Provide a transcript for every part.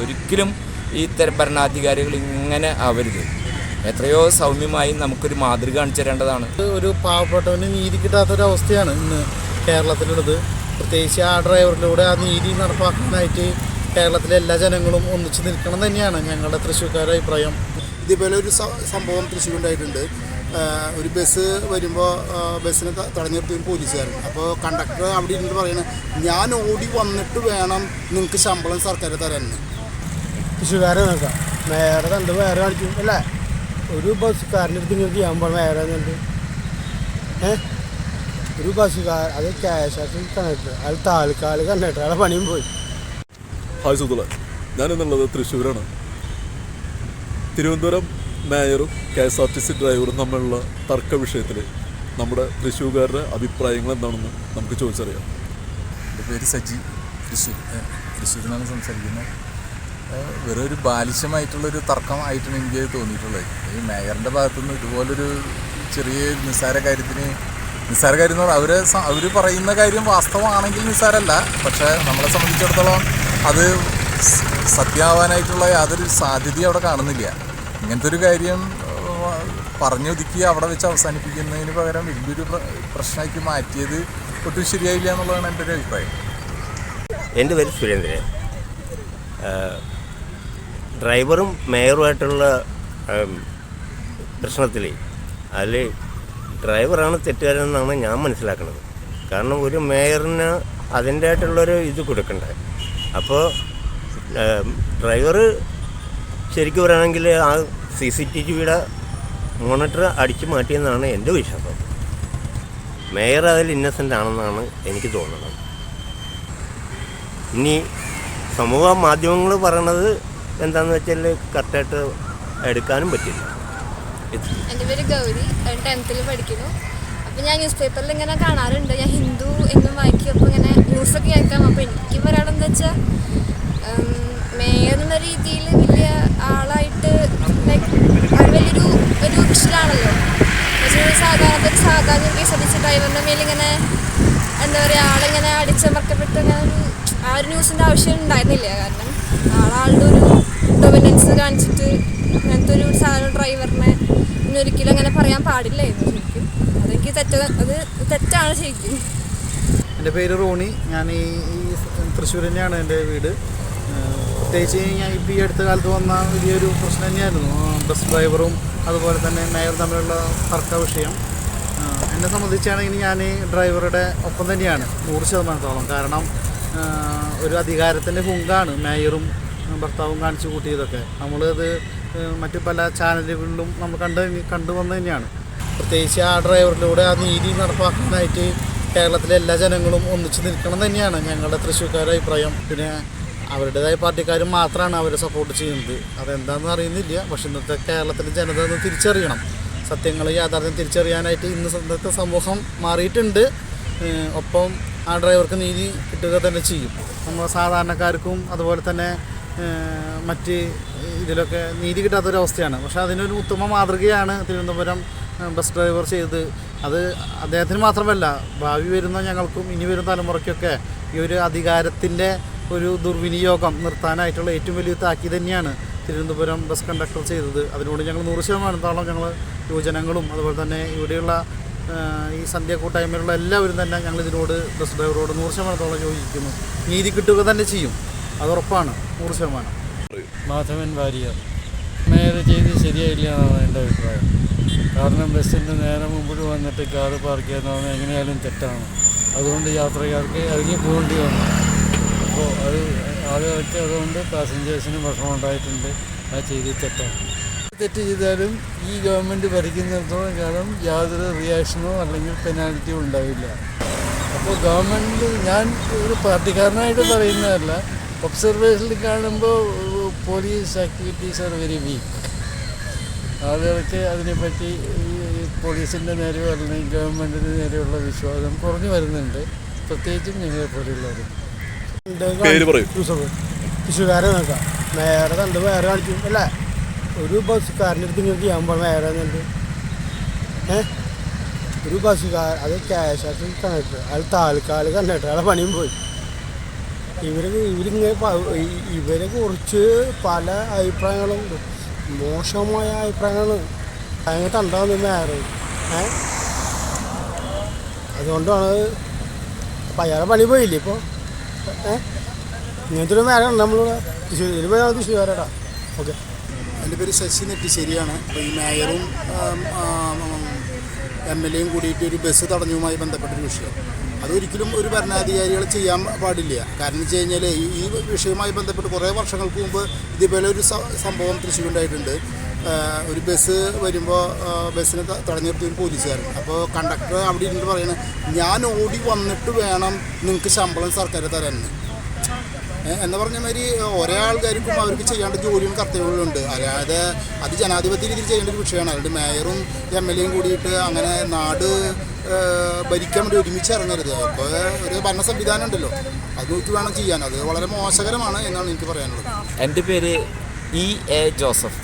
ഒരിക്കലും ഈ ഭരണാധികാരികൾ ഇങ്ങനെ ആവരുത്. എത്രയോ സൗമ്യമായി നമുക്കൊരു മാതൃക കാണിച്ചു തരേണ്ടതാണ്. ഒരു പാവപ്പെട്ടവന് നീതി കിട്ടാത്തൊരവസ്ഥയാണ് ഇന്ന് കേരളത്തിലുള്ളത്. പ്രത്യേകിച്ച് ആ ഡ്രൈവറിലൂടെ ആ നീതി നടപ്പാക്കാനായിട്ട് കേരളത്തിലെ എല്ലാ ജനങ്ങളും ഒന്നിച്ച് നിൽക്കണം തന്നെയാണ് ഞങ്ങളുടെ തൃശ്ശൂർക്കാരുടെ അഭിപ്രായം. ഇതേപോലെ ഒരു സംഭവം തൃശ്ശൂരുണ്ടായിട്ടുണ്ട്. ഒരു ബസ് വരുമ്പോൾ ബസ്സിനെ തടഞ്ഞു നിർത്തിയ ഒരു പോലീസുകാരൻ. അപ്പോൾ കണ്ടക്ടർ അവിടെ ഇരുന്നിട്ട് പറയണത്, ഞാൻ ഓടി വന്നിട്ട് വേണം നിങ്ങൾക്ക് ശമ്പളം സർക്കാർ തരാൻ. തൃശ്ശൂർക്കാരെ നോക്കാം, വേറെ കണ്ട് വേറെ കാണിക്കും അല്ലേ? ഒരു ബസ്സുകാരൻ്റെ അടുത്ത് ഇങ്ങനെ ചെയ്യാൻ പോകണം വേറെ കണ്ട്. ഒരു ബസ്സുകാർ അത് KSRTC കണ്ടക്ടർ, അത് താൽക്കാലിക കണ്ടക്ടർ, അയാളെ പണിയും പോയി. ഹായ് സുഹൃത്തുക്കളെ, ഞാനെന്നുള്ളത് തൃശ്ശൂരാണ്. തിരുവനന്തപുരം മേയറും KSRTC ഡ്രൈവറും തമ്മിലുള്ള തർക്ക വിഷയത്തിൽ നമ്മുടെ തൃശ്ശൂർക്കാരുടെ അഭിപ്രായങ്ങൾ എന്താണെന്ന് നമുക്ക് ചോദിച്ചറിയാം. എൻ്റെ പേര് സജി, തൃശ്ശൂരിൽ നിന്നാണ് സംസാരിക്കുന്നത്. വെറും ഒരു ബാലിശമായിട്ടുള്ളൊരു തർക്കമായിട്ടാണ് എനിക്ക് തോന്നിയിട്ടുള്ളത്. ഈ മേയറിൻ്റെ ഭാഗത്തുനിന്ന് ഇതുപോലൊരു ചെറിയ നിസ്സാര കാര്യം എന്ന് പറഞ്ഞാൽ അവർ പറയുന്ന കാര്യം വാസ്തവമാണെങ്കിൽ നിസ്സാരമല്ല, പക്ഷേ നമ്മളെ സംബന്ധിച്ചിടത്തോളം അത് സത്യമാവാനായിട്ടുള്ള യാതൊരു സാധ്യതയും അവിടെ കാണുന്നില്ല. ഇങ്ങനത്തെ ഒരു കാര്യം പറഞ്ഞൊതുക്കി അവിടെ വെച്ച് അവസാനിപ്പിക്കുന്നതിന് പകരം വലിയൊരു പ്രശ്നമാക്കി മാറ്റിയത് ഒട്ടും ശരിയായില്ല എന്നുള്ളതാണ് എൻ്റെ ഒരു അഭിപ്രായം. എൻ്റെ പേര് സുരേന്ദ്രൻ. ഡ്രൈവറും മേയറുമായിട്ടുള്ള പ്രശ്നത്തിൽ അതിൽ ഡ്രൈവറാണ് തെറ്റുകാരെന്നാണ് ഞാൻ മനസ്സിലാക്കുന്നത്. കാരണം ഒരു മേയറിന് അതിൻ്റെ ആയിട്ടുള്ളൊരു ഇത് കൊടുക്കണ്ടേ. അപ്പോൾ ഡ്രൈവർ ശരിക്കും പറയുകയാണെങ്കിൽ ആ CCTVയുടെ മോണിറ്റർ അടിച്ചു മാറ്റിയെന്നാണ് എൻ്റെ വിശ്വാസം. മേയർ അതിൽ ഇന്നസെൻ്റ് ആണെന്നാണ് എനിക്ക് തോന്നുന്നത്. ഇനി സമൂഹ മാധ്യമങ്ങൾ പറയണത് എന്താണെന്ന് വെച്ചാൽ കറക്റ്റായിട്ട് എടുക്കാനും പറ്റില്ല. എൻ്റെ പേര് ഗൗരി, 10th പഠിക്കുന്നു. അപ്പോൾ ഞാൻ ന്യൂസ് പേപ്പറിൽ ഇങ്ങനെ കാണാറുണ്ട്. ഞാൻ ഹിന്ദു എന്നും വായിക്കും. അപ്പോൾ ഇങ്ങനെ ന്യൂസൊക്കെ കേൾക്കാം. അപ്പോൾ എനിക്ക് പറയാനെന്താ വെച്ചാൽ മേയർ എന്ന രീതിയിൽ വലിയ ആളായിട്ട് അത് വലിയൊരു വിഷയമാണല്ലോ. സാധാരണ KSRTC ഡ്രൈവറിൻ്റെ മേലിങ്ങനെ എന്താ പറയുക, ആളിങ്ങനെ അടിച്ചമർക്കപ്പെട്ട് അങ്ങനെ ആ ഒരു ന്യൂസിൻ്റെ ആവശ്യം ഉണ്ടായിരുന്നില്ല. കാരണം ആളുടെ ഒരു ഡൊമിനൻസ് കാണിച്ചിട്ട് അങ്ങനത്തെ ഒരു സാധാരണ ഡ്രൈവറിനെ ഒരിക്കലും അങ്ങനെ പറയാൻ പാടില്ലായിരുന്നു ശരിക്കും. അതെനിക്ക് അത് തെറ്റാണ് ശരിക്കും. എൻ്റെ പേര് റോണി. ഞാൻ ഈ തൃശ്ശൂർ തന്നെയാണ് എൻ്റെ വീട്. പ്രത്യേകിച്ച് ഞാൻ ഇപ്പോൾ ഈ അടുത്ത കാലത്ത് വന്ന വലിയൊരു പ്രശ്നം തന്നെയായിരുന്നു ബസ് ഡ്രൈവറും അതുപോലെ തന്നെ മേയർ തമ്മിലുള്ള തർക്ക വിഷയം. എന്നെ സംബന്ധിച്ചാണെങ്കിൽ ഞാൻ ഡ്രൈവറുടെ ഒപ്പം തന്നെയാണ് 100%. കാരണം ഒരു അധികാരത്തിൻ്റെ ഹുങ്കാണ് മേയറും ഭർത്താവും കാണിച്ചു കൂട്ടിയതൊക്കെ. നമ്മളത് മറ്റു പല ചാനലുകളിലും നമ്മൾ കണ്ടുവന്നു തന്നെയാണ്. പ്രത്യേകിച്ച് ആ ഡ്രൈവറിലൂടെ ആ നീതി നടപ്പാക്കാനായിട്ട് കേരളത്തിലെ എല്ലാ ജനങ്ങളും ഒന്നിച്ച് നിൽക്കണം തന്നെയാണ് ഞങ്ങളുടെ തൃശ്ശൂർക്കാരുടെ അഭിപ്രായം. പിന്നെ അവരുടേതായ പാർട്ടിക്കാരും മാത്രമാണ് അവരെ സപ്പോർട്ട് ചെയ്യുന്നത്. അതെന്താണെന്ന് അറിയുന്നില്ല. പക്ഷെ ഇന്നത്തെ കേരളത്തിലെ ജനത ഒന്ന് തിരിച്ചറിയണം. സത്യങ്ങൾ യാഥാർത്ഥ്യം തിരിച്ചറിയാനായിട്ട് ഇന്നത്തെ സമൂഹം മാറിയിട്ടുണ്ട്. ഒപ്പം ആ ഡ്രൈവർക്ക് നീതി കിട്ടുക തന്നെ ചെയ്യും. നമ്മൾ സാധാരണക്കാർക്കും അതുപോലെ തന്നെ മറ്റ് ഇതിലൊക്കെ നീതി കിട്ടാത്തൊരവസ്ഥയാണ്. പക്ഷേ അതിനൊരു ഉത്തമ മാതൃകയാണ് തിരുവനന്തപുരം ബസ് ഡ്രൈവർ ചെയ്തത്. അത് അദ്ദേഹത്തിന് മാത്രമല്ല, ഭാവി വരുന്ന ഞങ്ങൾക്കും ഇനി വരുന്ന തലമുറയ്ക്കൊക്കെ ഈ ഒരു അധികാരത്തിൻ്റെ ഒരു ദുർവിനിയോഗം നിർത്താനായിട്ടുള്ള ഏറ്റവും വലിയ താക്കീത് തന്നെയാണ് തിരുവനന്തപുരം ബസ് കണ്ടക്ടർ ചെയ്തത്. അതിനോട് ഞങ്ങൾ 100% ഞങ്ങൾ യുവജനങ്ങളും അതുപോലെ തന്നെ ഇവിടെയുള്ള ഈ സന്ധ്യ കൂട്ടായ്മയിലുള്ള എല്ലാവരും തന്നെ ഞങ്ങൾ ഇതിനോട് ബസ് ഡ്രൈവറോട് 100% യോജിക്കുന്നു. നീതി കിട്ടുക തന്നെ ചെയ്യും, അത് ഉറപ്പാണ് 100%. മാധവൻ വാര്യർ. മേയർ ചെയ്ത് ശരിയായില്ല എന്നാണ് എൻ്റെ അഭിപ്രായം. കാരണം ബസ്സിൻ്റെ നേരെ മുമ്പിൽ വന്നിട്ട് കാറ് പാർക്ക് ചെയ്യുന്നതാണ് എങ്ങനെയായാലും തെറ്റാണ്. അതുകൊണ്ട് യാത്രക്കാർക്ക് ഇറങ്ങി പോകേണ്ടി വന്നു. അപ്പോൾ അത് ആളുകൾക്ക് അതുകൊണ്ട് പാസഞ്ചേഴ്സിന് വിഷമം ഉണ്ടായിട്ടുണ്ട്. അത് ചെയ്ത് തെറ്റാണ്. തെറ്റ് ചെയ്താലും ഈ ഗവൺമെൻറ് ഭരിക്കുന്നിടത്തോളം കാലം യാതൊരു റിയാക്ഷനോ അല്ലെങ്കിൽ പെനാൽറ്റിയോ ഉണ്ടാവില്ല. അപ്പോൾ ഗവൺമെൻറ്, ഞാൻ ഒരു പാർട്ടിക്കാരനായിട്ട് പറയുന്നതല്ല, ഒബ്സർവേഷനിൽ കാണുമ്പോൾ police activities are very weak. ആളുകൾക്ക് അതിനെപ്പറ്റി പോലീസിൻ്റെ നേരെയോ അല്ലെങ്കിൽ ഗവൺമെൻറ്റിന് നേരെയുള്ള വിശ്വാസം കുറഞ്ഞു വരുന്നുണ്ട്, പ്രത്യേകിച്ചും ഞങ്ങളെ പോലെയുള്ളവർ. തൃശ്ശൂർക്കാരെ നോക്കാം, മേയറെ കണ്ട് വേറെ കാണിക്കും അല്ലേ? ഒരു ബസ്സുകാരൻ്റെ അടുത്ത് ഇങ്ങനെ ചെയ്യാൻ പോകണം വേറെ എന്നിട്ട്. ഒരു ബസ്സുകാർ, അത് KSRTC കണ്ടക്ടർ, അത് താൽക്കാലിക കണ്ടക്ടർ, അയാളെ പണിയും പോയി. ഇവരെ കുറിച്ച് പല അഭിപ്രായങ്ങളും മോശമായ അഭിപ്രായങ്ങൾ ഭയങ്കര ഉണ്ടാകുന്ന മേയർ. അതുകൊണ്ടാണ് അപ്പം അയാളെ പണി പോയില്ലേ ഇപ്പോൾ. ഇങ്ങനത്തെ ഒരു മേയറാണ് നമ്മളിവിടെ തൃശ്ശൂർകാരടാ. ഓക്കെ. എൻ്റെ പേര് ശശി നെട്ടിശ്ശേരിയാണ്. അപ്പോൾ ഈ മേയറും MLA കൂടിയിട്ട് ഒരു ബസ് തടഞ്ഞതുമായി ബന്ധപ്പെട്ടൊരു വിഷയം, അതൊരിക്കലും ഒരു ഭരണാധികാരികൾ ചെയ്യാൻ പാടില്ല. കാരണം വെച്ച് കഴിഞ്ഞാൽ ഈ വിഷയവുമായി ബന്ധപ്പെട്ട് കുറേ വർഷങ്ങൾക്ക് മുമ്പ് ഇതേപോലെ ഒരു സംഭവം തൃശ്ശൂരുണ്ടായിട്ടുണ്ട്. ഒരു ബസ് വരുമ്പോൾ ബസ്സിനെ തടഞ്ഞു നിർത്തിയ ഒരു പോലീസുകാരൻ. അപ്പോൾ കണ്ടക്ടർ അവിടെ ഇരുന്നിട്ട് പറയണത്, ഞാൻ ഓടി വന്നിട്ട് വേണം നിങ്ങൾക്ക് ശമ്പളം സർക്കാർ തരാൻ എന്ന് പറഞ്ഞ മാതിരി ഓരോ ആൾക്കാർക്കും അവർക്ക് ചെയ്യേണ്ട ജോലിയും കർത്തവ്യങ്ങളുണ്ട്. അല്ലാതെ അത് ജനാധിപത്യ രീതിയിൽ ചെയ്യേണ്ട ഒരു വിഷയമാണ്. അതുകൊണ്ട് മേയറും MLA കൂടിയിട്ട് അങ്ങനെ നാട് ഭരിക്കാൻ വേണ്ടി ഒരുമിച്ച് ഇറങ്ങരുത്. അപ്പോൾ ഒരു ഭരണ സംവിധാനം ഉണ്ടല്ലോ, അത് നോക്കി വേണം ചെയ്യാൻ. അത് വളരെ മോശകരമാണ് എന്നാണ് എനിക്ക് പറയാനുള്ളത്. എൻ്റെ പേര് E.A. ജോസഫ്.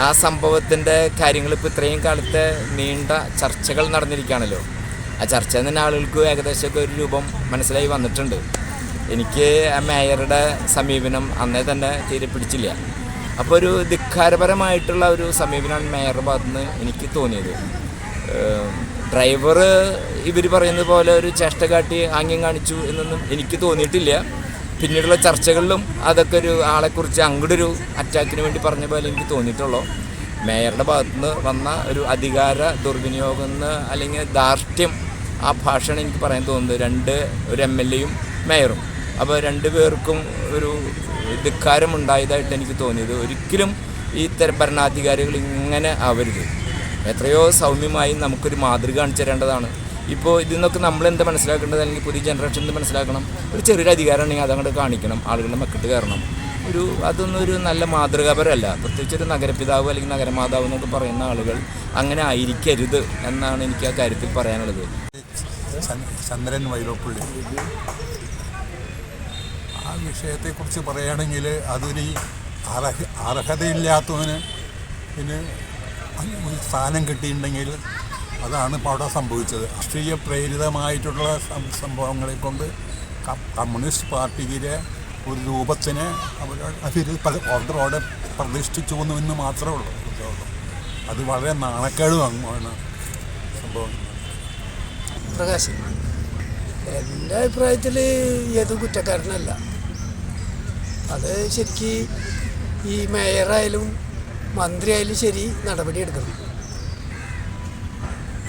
ആ സംഭവത്തിൻ്റെ കാര്യങ്ങൾ ഇപ്പോൾ ഇത്രയും കാലത്തെ നീണ്ട ചർച്ചകൾ നടന്നിരിക്കുകയാണല്ലോ. ആ ചർച്ച തന്നെ ആളുകൾക്ക് ഏകദേശമൊക്കെ ഒരു രൂപം മനസ്സിലായി വന്നിട്ടുണ്ട്. എനിക്ക് ആ മേയറുടെ സമീപനം അന്നേ തന്നെ തീരെ പിടിച്ചില്ല. അപ്പോൾ ഒരു ധിക്കാരപരമായിട്ടുള്ള ഒരു സമീപനമാണ് മേയറുടെ ഭാഗത്തുനിന്ന് എനിക്ക് തോന്നിയത്. ഡ്രൈവർ ഇവർ പറയുന്നത് പോലെ ഒരു ചേഷ്ട കാട്ടി ആംഗ്യം കാണിച്ചു എന്നൊന്നും എനിക്ക് തോന്നിയിട്ടില്ല. പിന്നീടുള്ള ചർച്ചകളിലും അതൊക്കെ ഒരു ആളെക്കുറിച്ച് അങ്ങോട്ടൊരു അറ്റാക്കിന് വേണ്ടി പറഞ്ഞ പോലെ എനിക്ക് തോന്നിയിട്ടുള്ളൂ. മേയറുടെ ഭാഗത്തുനിന്ന് വന്ന ഒരു അധികാര ദുർവിനിയോഗം അല്ലെങ്കിൽ ധാർഷ്ട്യം, ആ ഭാഷയാണ് എനിക്ക് പറയാൻ തോന്നുന്നത്. ഒരു MLA-യും മേയറും. അപ്പോൾ രണ്ടുപേർക്കും ഒരു ധിക്കാരമുണ്ടായതായിട്ട് എനിക്ക് തോന്നിയത്. ഒരിക്കലും ഈ ഭരണാധികാരികൾ ഇങ്ങനെ ആവരുത്. എത്രയോ സൗമ്യമായി നമുക്കൊരു മാതൃക കാണിച്ചു തരേണ്ടതാണ്. ഇപ്പോൾ ഇതിൽ നിന്നൊക്കെ നമ്മളെന്താ മനസ്സിലാക്കേണ്ടത്, അല്ലെങ്കിൽ പുതിയ ജനറേഷൻ എന്ത് മനസ്സിലാക്കണം? ഒരു ചെറിയൊരു അധികാരമാണെങ്കിൽ അതങ്ങോട്ട് കാണിക്കണം, ആളുകളുടെ മക്കിട്ട് കയറണം. അതൊന്നും ഒരു നല്ല മാതൃകാപരമല്ല. പ്രത്യേകിച്ച് ഒരു നഗരപിതാവ് അല്ലെങ്കിൽ നഗരമാതാവ് എന്നൊക്കെ പറയുന്ന ആളുകൾ അങ്ങനെ ആയിരിക്കരുത് എന്നാണ് എനിക്ക് ആ കാര്യത്തിൽ പറയാനുള്ളത്. ചന്ദ്രൻ വൈലോപ്പള്ളി. ആ വിഷയത്തെക്കുറിച്ച് പറയുകയാണെങ്കിൽ അതിന് അർഹതയില്ലാത്തവന് പിന്നെ ഒരു സ്ഥാനം കിട്ടിയിട്ടുണ്ടെങ്കിൽ അതാണ് ഇപ്പോൾ അവിടെ സംഭവിച്ചത്. രാഷ്ട്രീയ പ്രേരിതമായിട്ടുള്ള സംഭവങ്ങളെ കൊണ്ട് കമ്മ്യൂണിസ്റ്റ് പാർട്ടിയിലെ ഒരു രൂപത്തിന് അവരോടെ പ്രതിഷ്ഠിച്ചു എന്ന് മാത്രമേ ഉള്ളൂ. അത് വളരെ നാണക്കേടുമാണ് സംഭവം. പ്രകാശ്, എൻ്റെ അഭിപ്രായത്തിൽ ഏത് കുറ്റക്കാരനല്ല. അത് ശരിക്ക് ഈ മേയറായാലും മന്ത്രിയായാലും ശരി നടപടിയെടുക്കണം.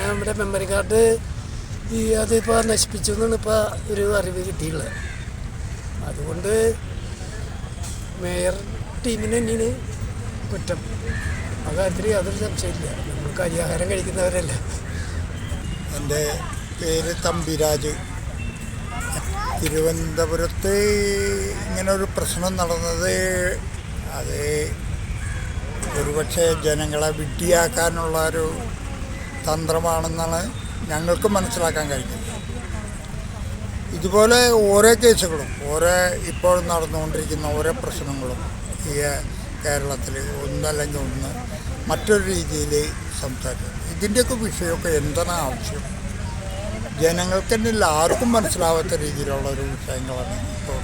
നമ്മുടെ മെമ്മറി കാർഡ് അതിപ്പോൾ നശിപ്പിച്ചു എന്നാണ് ഇപ്പോൾ ഒരു അറിവ് കിട്ടിയുള്ളത്. അതുകൊണ്ട് മേയർ ടീമിന് തന്നെയാണ് കുറ്റം. ആ കാര്യത്തിൽ യാതൊരു സംശയമില്ല. നമ്മൾ കരിയാഹാരം കഴിക്കുന്നവരല്ല. എൻ്റെ പേര് തമ്പിരാജ്. തിരുവനന്തപുരത്ത് ഇങ്ങനൊരു പ്രശ്നം നടന്നത് അത് ഒരുപക്ഷെ ജനങ്ങളെ വിഡ്ഢിയാക്കാനുള്ള ഒരു തന്ത്രമാണെന്നാണ് ഞങ്ങൾക്ക് മനസ്സിലാക്കാൻ കഴിഞ്ഞത്. ഇതുപോലെ ഓരോ കേസുകളും ഇപ്പോൾ നടന്നുകൊണ്ടിരിക്കുന്ന ഓരോ പ്രശ്നങ്ങളും ഈ കേരളത്തിൽ ഒന്നല്ലെങ്കിൽ ഒന്ന് മറ്റൊരു രീതിയിൽ സംസാരിക്കും. ഇതിൻ്റെയൊക്കെ വിഷയമൊക്കെ എന്താണ് ആവശ്യം? ജനങ്ങൾക്ക് തന്നെ ആർക്കും മനസ്സിലാവാത്ത രീതിയിലുള്ള ഒരു വിഷയങ്ങളാണ് ഇപ്പോൾ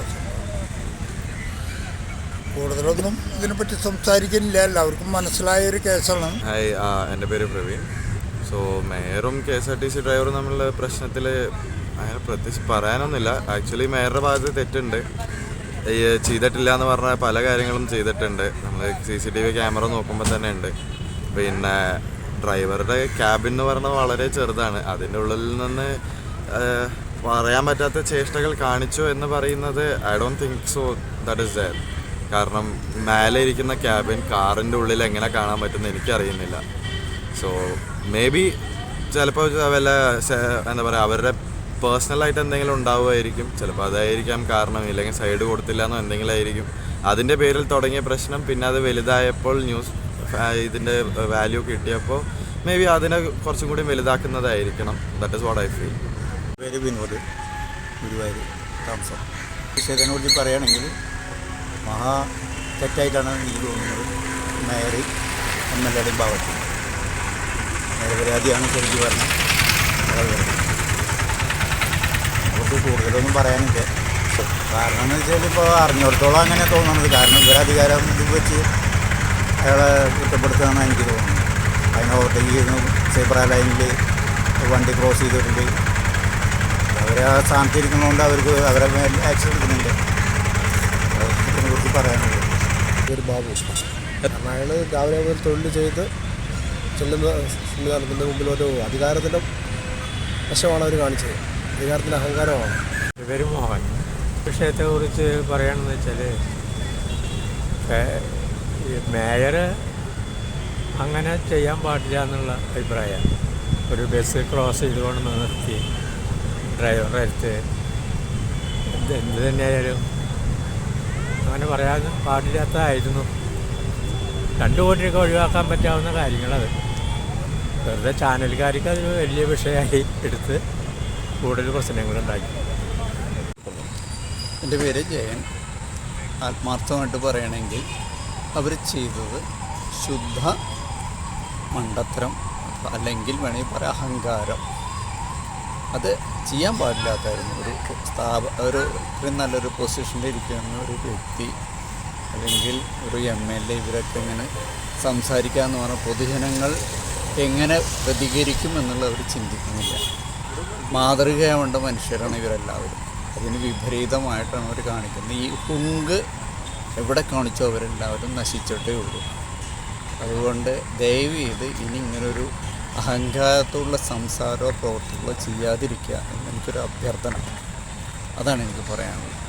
കൂടുതലൊന്നും ഇതിനെപ്പറ്റി സംസാരിക്കുന്നില്ല. എല്ലാവർക്കും മനസ്സിലായൊരു കേസാണ്. ഹായ്, എൻ്റെ പേര് പ്രവീൺ. സോ മേയറും KSRTC ഡ്രൈവറും തമ്മിലുള്ള പ്രശ്നത്തിൽ അങ്ങനെ പ്രത്യേകിച്ച് പറയാനൊന്നുമില്ല. ആക്ച്വലി മേയറുടെ ഭാഗത്ത് തെറ്റുണ്ട്. ചെയ്തിട്ടില്ല എന്ന് പറഞ്ഞ പല കാര്യങ്ങളും ചെയ്തിട്ടുണ്ട്. നമ്മൾ CCTV ക്യാമറ നോക്കുമ്പോൾ തന്നെ ഉണ്ട്. പിന്നെ ഡ്രൈവറുടെ ക്യാബിൻ എന്ന് പറഞ്ഞാൽ വളരെ ചെറുതാണ്. അതിൻ്റെ ഉള്ളിൽ നിന്ന് പറയാൻ പറ്റാത്ത ചേഷ്ടകൾ കാണിച്ചു എന്ന് പറയുന്നത് I don't think so that is there. കാരണം മേലെ ഇരിക്കുന്ന ക്യാബിൻ കാറിൻ്റെ ഉള്ളിൽ എങ്ങനെ കാണാൻ പറ്റുമെന്ന് എനിക്കറിയുന്നില്ല. സോ മേ ബി ചിലപ്പോൾ വല്ല എന്താ പറയുക അവരുടെ പേഴ്സണലായിട്ട് എന്തെങ്കിലും ഉണ്ടാവുമായിരിക്കും. ചിലപ്പോൾ അതായിരിക്കാം കാരണം. ഇല്ലെങ്കിൽ സൈഡ് കൊടുത്തില്ല എന്നോ എന്തെങ്കിലും ആയിരിക്കും. അതിൻ്റെ പേരിൽ തുടങ്ങിയ പ്രശ്നം പിന്നെ അത് വലുതായപ്പോൾ ഇതിൻ്റെ വാല്യൂ കിട്ടിയപ്പോൾ മേ ബി അതിനെ കുറച്ചും കൂടി വലുതാക്കുന്നതായിരിക്കണം. That is what I feel. പേര് വിനോദ്, ഗുരുവായൂർ താമസം. വിഷയത്തിനെക്കുറിച്ച് പറയുകയാണെങ്കിൽ മഹാ തെറ്റായിട്ടാണ് എനിക്ക് തോന്നുന്നത്. മേയർ MLA ഭാഗത്ത് നിരപരാധിയാണ് ശരിക്കും പറഞ്ഞാൽ. അവർക്ക് കൂടുതലൊന്നും പറയാനില്ല. കാരണം എന്ന് വെച്ചാൽ ഇപ്പോൾ അറിഞ്ഞിടത്തോളം അങ്ങനെ തോന്നുന്നത്. കാരണം ഇവരധികാരം ഇത് വെച്ച് അയാളെ കുറ്റപ്പെടുത്തുകയെന്ന് എനിക്ക് തോന്നുന്നു. അതിന് ഓവർടേക്ക് ചെയ്യുന്നു, സൈബർ ലൈനിൽ വണ്ടി ക്രോസ് ചെയ്തിട്ടുണ്ട്. അവർ ആ സ്ഥാനത്തിരിക്കുന്നതുകൊണ്ട് അവർക്ക് അവരെ മേൽ ആക്ഷൻ എടുക്കുന്നുണ്ട്. ഇതിനെക്കുറിച്ച് പറയാനുള്ളത് ഒരു ബാബു കാരണം അയാൾ രാവിലെ മുതൽ തൊഴിൽ ചെയ്ത് ചെല്ലുന്ന സംവിധാനത്തിൻ്റെ മുമ്പിൽ ഒരു അധികാരത്തിൻ്റെ വശമാണ് അവർ കാണിച്ചത്. അധികാരത്തിൻ്റെ അഹങ്കാരമാണ്. പേര് മോഹൻ. വിഷയത്തെക്കുറിച്ച് പറയുകയാണെന്ന് വെച്ചാൽ മേയർ അങ്ങനെ ചെയ്യാൻ പാടില്ല എന്നുള്ള അഭിപ്രായമാണ്. ഒരു ബസ് ക്രോസ് ചെയ്തുകൊണ്ട് നിർത്തി ഡ്രൈവറുടെ അടുത്ത് എന്ത് തന്നെയായാലും അങ്ങനെ പറയാൻ പാടില്ലാത്തതായിരുന്നു. 2 കോടിയൊക്കെ ഒഴിവാക്കാൻ പറ്റാവുന്ന കാര്യങ്ങളത് വെറുതെ ചാനലുകാർക്ക് അതൊരു വലിയ വിഷയമായി എടുത്ത് കൂടുതൽ പ്രശ്നങ്ങളുണ്ടാക്കി. എൻ്റെ പേര് ജയൻ. ആത്മാർത്ഥമായിട്ട് പറയണമെങ്കിൽ അവർ ചെയ്തത് ശുദ്ധ മണ്ടത്തരം, അല്ലെങ്കിൽ വേണമെങ്കിൽ പറയാം അഹങ്കാരം. അത് ചെയ്യാൻ പാടില്ലാത്തായിരുന്നു. ഒരു ഇത്രയും നല്ലൊരു പൊസിഷനിൽ ഇരിക്കുന്ന ഒരു വ്യക്തി അല്ലെങ്കിൽ ഒരു MLA ഇവരൊക്കെ ഇങ്ങനെ സംസാരിക്കാമെന്ന് പറഞ്ഞാൽ പൊതുജനങ്ങൾ എങ്ങനെ പ്രതികരിക്കും എന്നുള്ളത് അവർ ചിന്തിക്കുന്നില്ല. മാതൃകയാവേണ്ട മനുഷ്യരാണ് ഇവരെല്ലാവരും. അതിന് വിപരീതമായിട്ടാണ് അവർ കാണിക്കുന്നത്. ഈ ഹുങ്ക് എവിടെ കാണിച്ചോ അവരെല്ലാവരും നശിച്ചിട്ടേ ഉള്ളൂ. അതുകൊണ്ട് ദയവ് ചെയ്ത് ഇനി ഇങ്ങനൊരു അഹങ്കാരത്തോടുള്ള സംസാരമോ പ്രവർത്തികളോ ചെയ്യാതിരിക്കുക എന്നെനിക്കൊരു അഭ്യർത്ഥന. അതാണ് എനിക്ക് പറയാനുള്ളത്.